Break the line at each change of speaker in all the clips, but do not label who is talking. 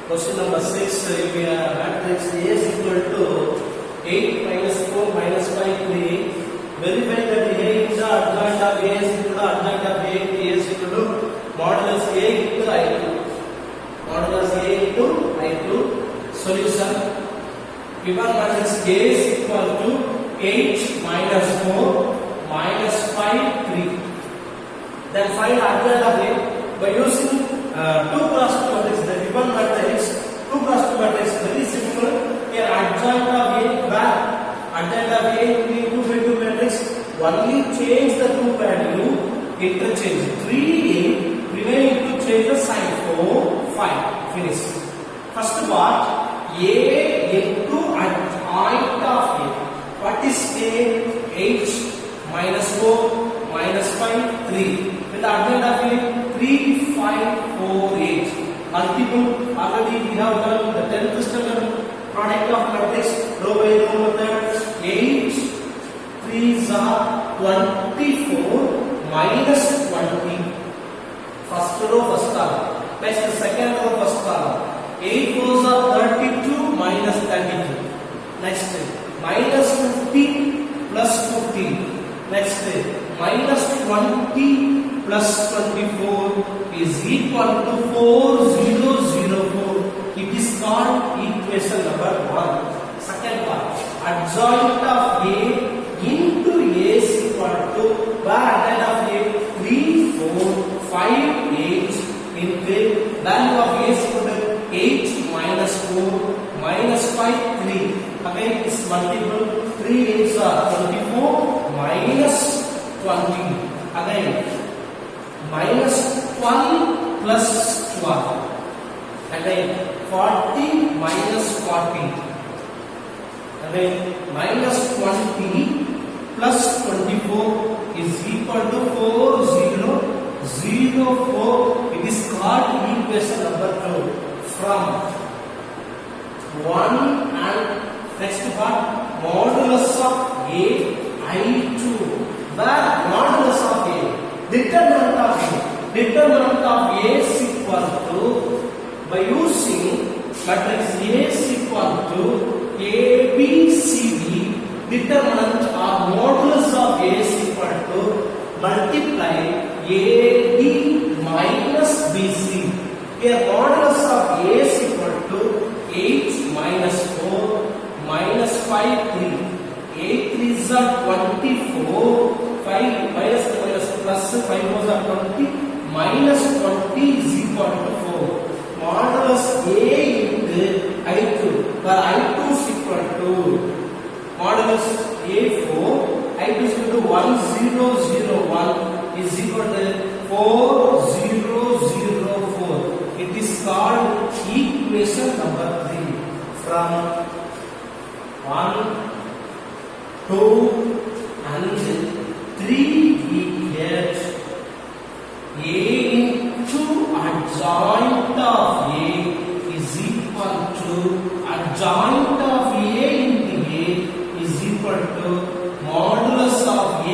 Question number 6, if we have matrix A is equal to 8 minus 4 minus 5 3, verify that A is the adjoint of A is equal to adjoint of A is equal to modulus A into I2. Modulus A into I2. Solution. Given matrix A is equal to 8 minus 4 minus 5 3. Then find adjoint of A by using 2 cross 2 matrix. The given matrix 2 cross 2 matrix very simple. Here adjoint of A where adjoint of A into 2 by 2 matrix. Only change the 2 value, interchange 3 remaining to change the sign 4 5. Finish. First part A into adjoint of A. What is A? 8 minus 4 minus 5 3. With the adjoint of A 3 5 4 8. Multiple already we have done the 10th standard product of matrix row by row method. 8 3s are 24 minus 20. First row first column. Next the second row first column. 8 rows are 32 minus 32. Next minus 50 plus 15. Next minus 20 plus 24 is equal to 4004. It is called equation number 1. Second part, adjoint of A into A is equal to where adjoint of A 3 4 5 8 into value of A is equal to 8 minus 4 minus 5 3. Again it is multiple. 3 8s are 24 minus 20. Again minus 12 plus 12. Again 40 minus 40. Again minus 20 plus 24 is equal to 4004. It is called equation number 2. From 1 and next part modulus of A I2. Where modulus of A, determinant of A. Determinant of A is equal to, by using matrix A is equal to A, B, C, D, determinant or modulus of A is equal to multiply A, D minus B, C. Here modulus of A is equal to 8 minus 4 minus 5 3. 8 3s are 24. 5 minus plus 5 was 20 minus 20 is equal to 4. Modulus A into I2, where I2 is equal to modulus A4, I2 is equal to 1001 is equal to 4004. It is called equation number 3. From 1 2 and 3 we get A into adjoint of A is equal to adjoint of A into A is equal to modulus of A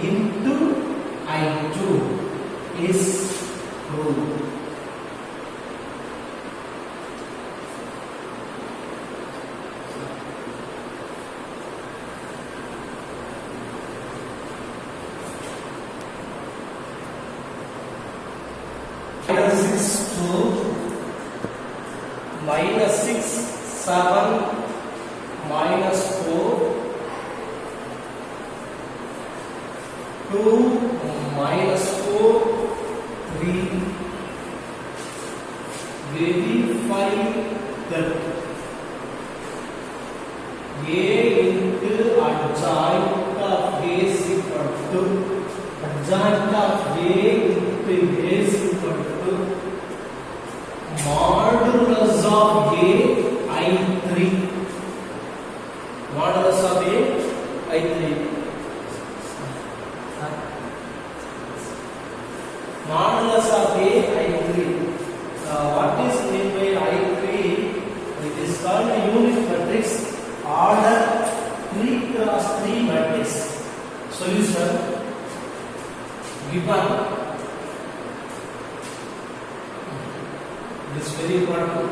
into I2 is true. Minus 6 2 minus 6 7 minus 4 2 minus 4 3. Verify that A into adjoint of A is equal to adjoint of A into A is equal to modulus of A I3. Modulus of A I3. Modulus of A I3. What is meant by I3? It is called a unit matrix order 3 cross 3 matrix. Solution given. This is very important.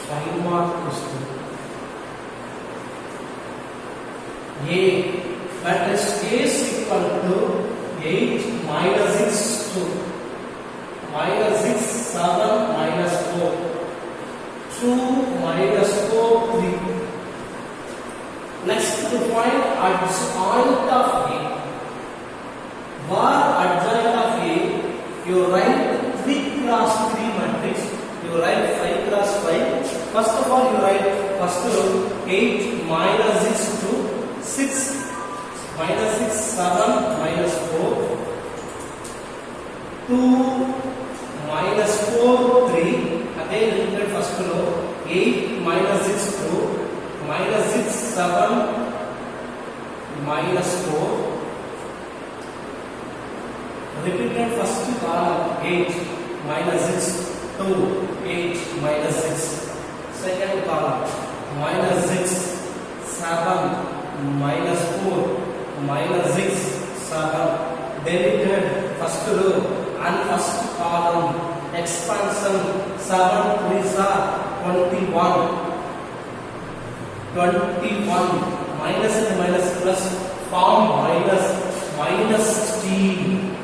5 mark question. A matrix A is equal to 8 minus 6 2 minus 6 7 minus 4 2 minus 4 3. Next to find adjoint of A. Where adjoint of A, you write 3 cross 3 matrix. You write 5 cross 5. First of all, you write first row 8 minus 6 to 6 minus 6 7 minus 4 2 minus 4 3. Again repeat first row 8 minus 6 2 minus 6 7 minus 4. Repeated first column 8 minus 6 2 8 minus 6. Second column minus 6 7 minus 4 minus 6 7. Deleted first row and first column expansion 7 3s are 21 minus and minus plus form minus 16.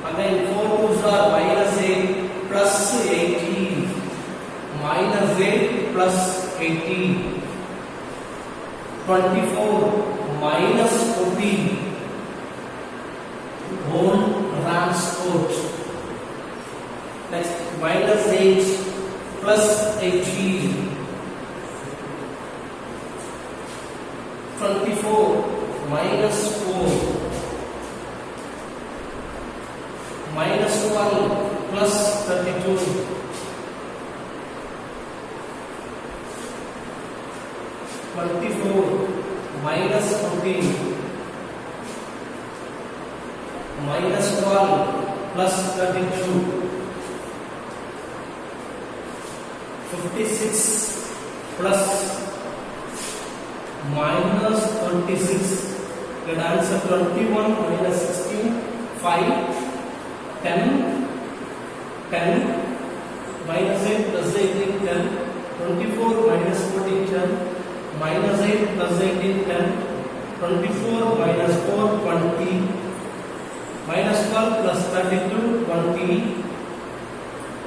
Again 4 2s are minus 8 plus 18 minus 8 plus 18 24 minus 14 whole transport. Next minus 8 plus 18 24 minus 4 minus 1 plus 32 24 minus 14 minus 1 plus 32 56 plus minus 26. Good answer 21 minus 16 5 10 minus 8 plus 18 10 24 minus 14 10 minus 8 plus 18 10 24 minus 4 20 minus 12 plus 32 20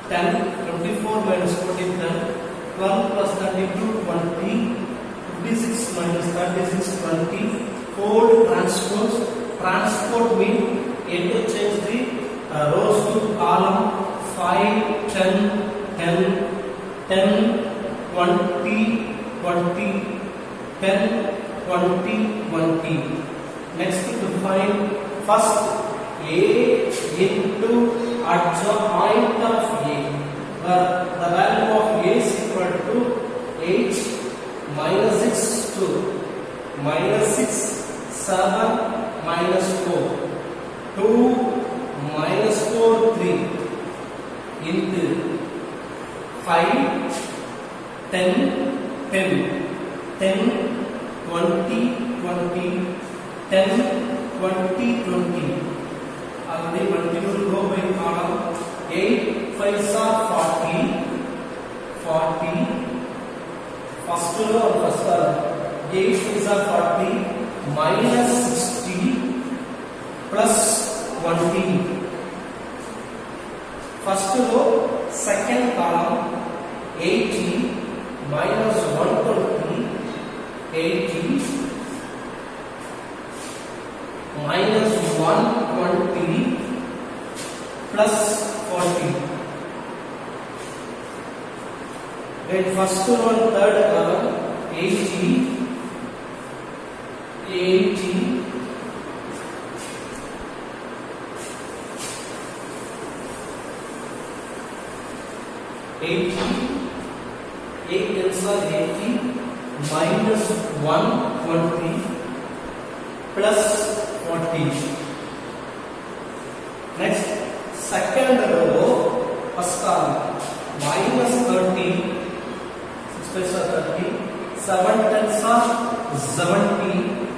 10 24 minus 14 10 12 plus 32 20 56 minus 36 20 whole transport mean interchange the rows to column 5 10 10 10 20 20 10 20 20. Next to find first A into adjoint of A, where the value of A is equal to 8 minus 6 2 minus 6 7 minus 4 2 minus 4 3 into 5 10 10 10 20 20 10 20 20. Already multiple row by column 8 5s are 40 first row or first column 8 5s are 40 minus 60 plus 20. First row second column 80 minus 120 80 minus 120 plus 40. Then first row and third column 80 8 tens are 80 minus 120 plus 40. Next second row first column minus 30 6 5s are 30 7 tens are 70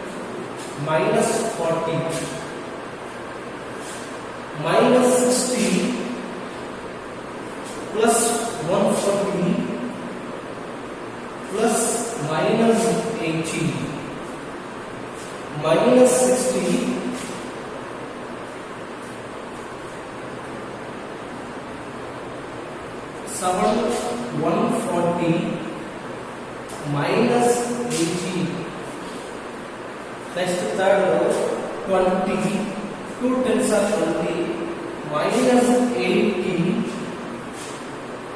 minus 40 minus 60 plus 140 plus minus 80 minus 60 140 minus 80. Next third row 20, 2 tens are 20 minus 80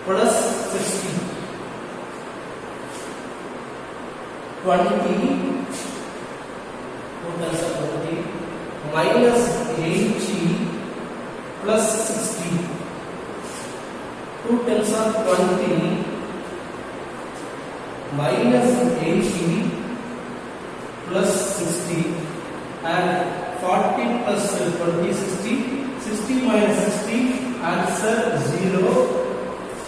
plus 60. 20, 2 tens are 20 minus 80 plus 60. 2 tens are 20 minus 80 plus 60 and 40 plus 20 60. 60 minus 60 answer 0.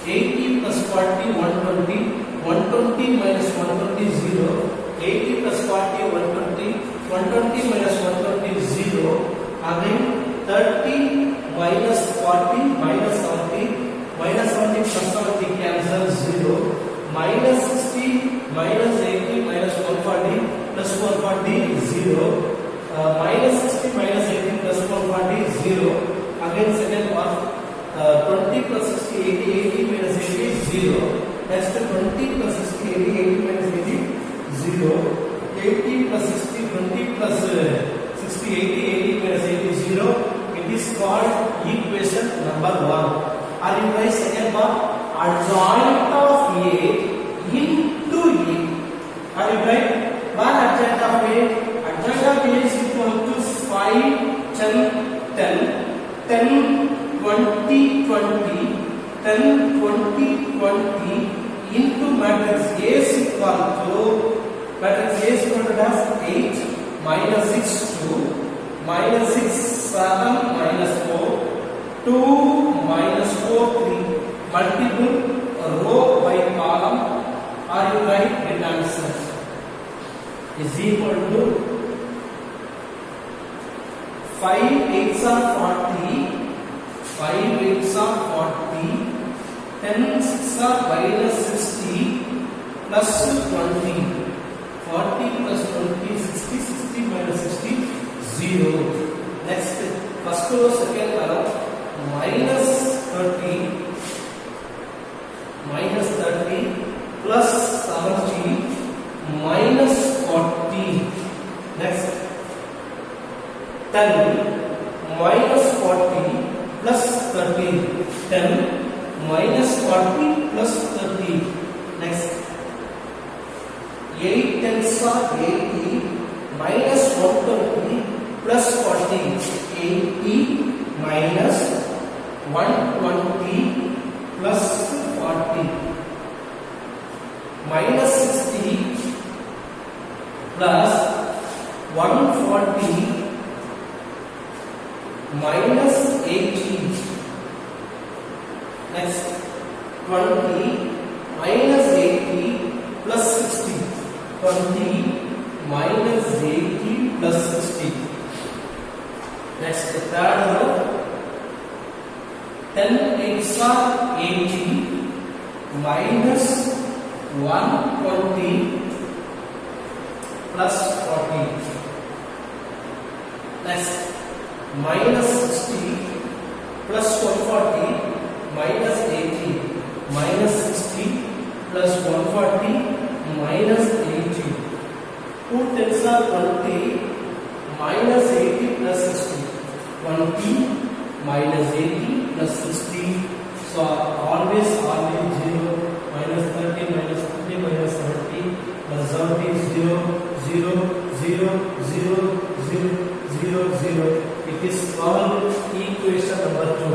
80 plus 40 120. 120 minus 120 0. 80 plus 40 120. 120 minus 120 0. Again 30 minus 40 minus 70. Minus 70 plus 70 cancel 0. Minus 60 minus 80 minus 140 plus 140 0. Minus 60 minus 80 plus 140 0. Again second part 20 plus 60 80 80 minus 80 0. Next 20 plus 60 80 80 minus 80 0. 80 plus 60 20 plus 60 80 80 minus 80 0. It is called equation number 1. Are you guys second part? Adjoint of A into A. Are you right? What adjoint of A? Adjoint of A is equal to 5, 10, 10, 10, 20, 20, 10, 20, 20 into matrix A is equal to matrix A is equal to 8 minus 6 2 minus 6 7 minus 4 2 minus 4 3 multiple row by column. Are you right? The answer is equal to 5 8s are 40 5 8s are 40 10 6 are minus 60 plus 20 40 plus 20 60 60 minus 60 0. Next first row second column minus 30 plus 70 minus 40. Next 10 minus 40 plus 30. 10 minus 40 plus 30. Next 8 tens are 80 minus 120 plus 40. 80 minus 120 plus 40 minus 60 plus 140 minus 80. Next 20 minus 80 plus 60. 20 minus 80 plus 60. Next third row 10 8s are 80 minus 120 plus 40. Next minus 60 plus 140 minus 80 minus 60 plus 140 minus 80. 2 tens are 20 minus 80 plus 60. 20 minus 80 plus 60. So always 0 minus 30 minus 50 minus 70 plus 70 is 0 0 0 0 0 0 0. It is called equation number 2.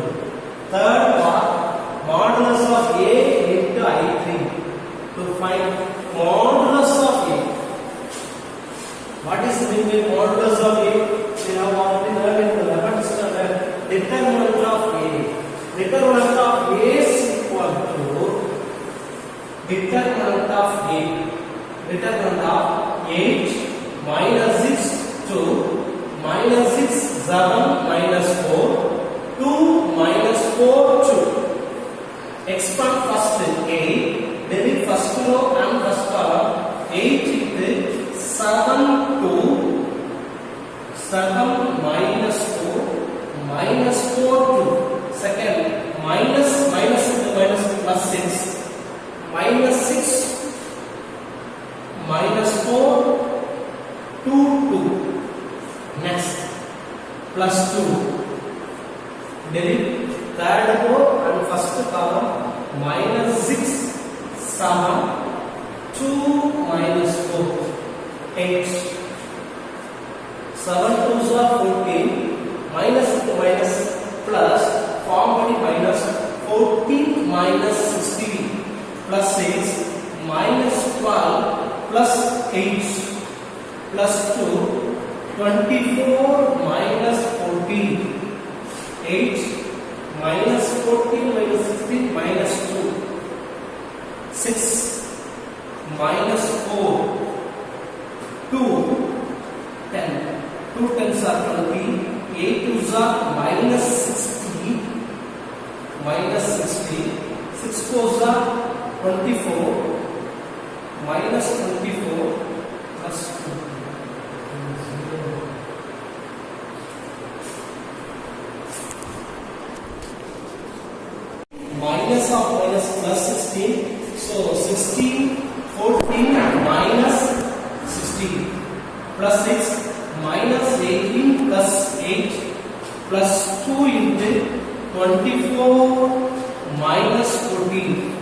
Third part modulus of A into I3. To find modulus of A. What is the meaning of modulus of A? We have already learned in the 11th standard. Determinant of A. Determinant of A is equal to determinant of A. Determinant of 8 minus 6 2 minus 6 7 minus 4 2 minus 4 2. Expand first A. Then first row and first column. minus 4, 2, 2. Next, plus 2. Delete third row and first column, minus 6, 7, 2 minus 4, 8. 7 2s are 14, minus minus plus, form body minus 14 minus 16 plus 6 minus 12 plus 8 plus 2, 24 minus 14, 8 minus 14 minus 16 minus 2, 6 minus 4, 2, 10. 2 10s are 20, 8 2s are minus 60, minus 60, 6 4s are 24, minus 24 plus 2. Minus of minus plus 16, so 16, 14 minus 16 plus 6 minus 18 plus 8 plus 2 into 24 minus 14.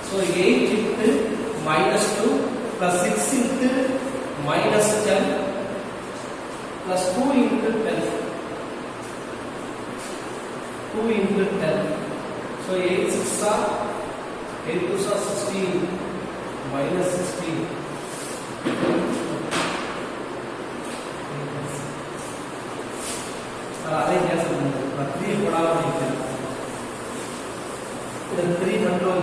So 8 into minus 2 plus 6 into minus 10 plus 2 into 10. 2 into 10. So 8 6 are 8 2s are 16 minus 16. अरे कैसे बनता 3 बराबर लिखते हैं इधर 3 मतलब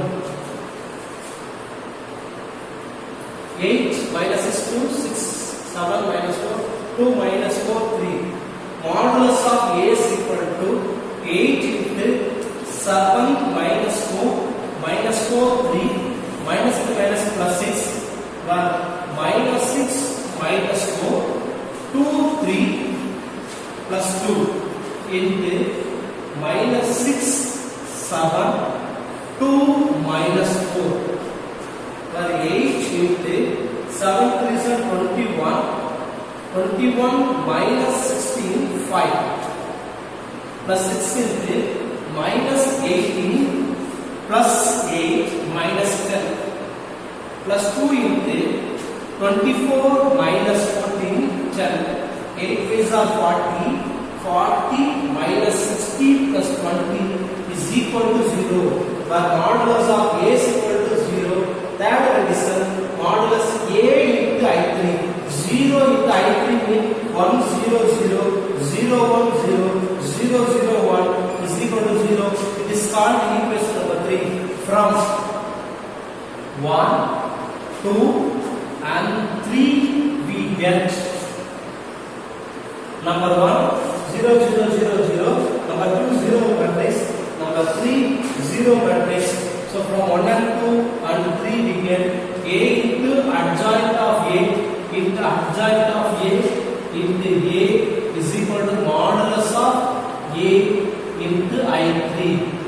8 minus 6 2 6 7 minus 4 2 minus 4 3. Modulus of A is equal to 8 into 7 minus 4 minus 4 3 minus 3 minus plus 6 1 minus 6 minus 4 2 3 plus 2 into minus 6 7 2 minus 4 plus 8 into 7 3 is 21 21 minus 16 5 plus 6 into minus 18 plus 8 minus 10 plus 2 into 24 minus 14 10. 8 ways are 40. 40 minus 60 plus 20 is equal to 0. Where modulus of A is equal to 0. That condition, modulus A into I3. 0 into I3 means 1 0 0 0 1 0 0 0 1 is equal to 0. It is called equation number 3. From 1, 2 and 3 we get number 1 0 0 0 0, number 2 0 matrix, number 3 0 matrix. So from 1 and 2 and 3 we get A into adjoint of A into adjoint of A into A is equal to modulus of A into I3.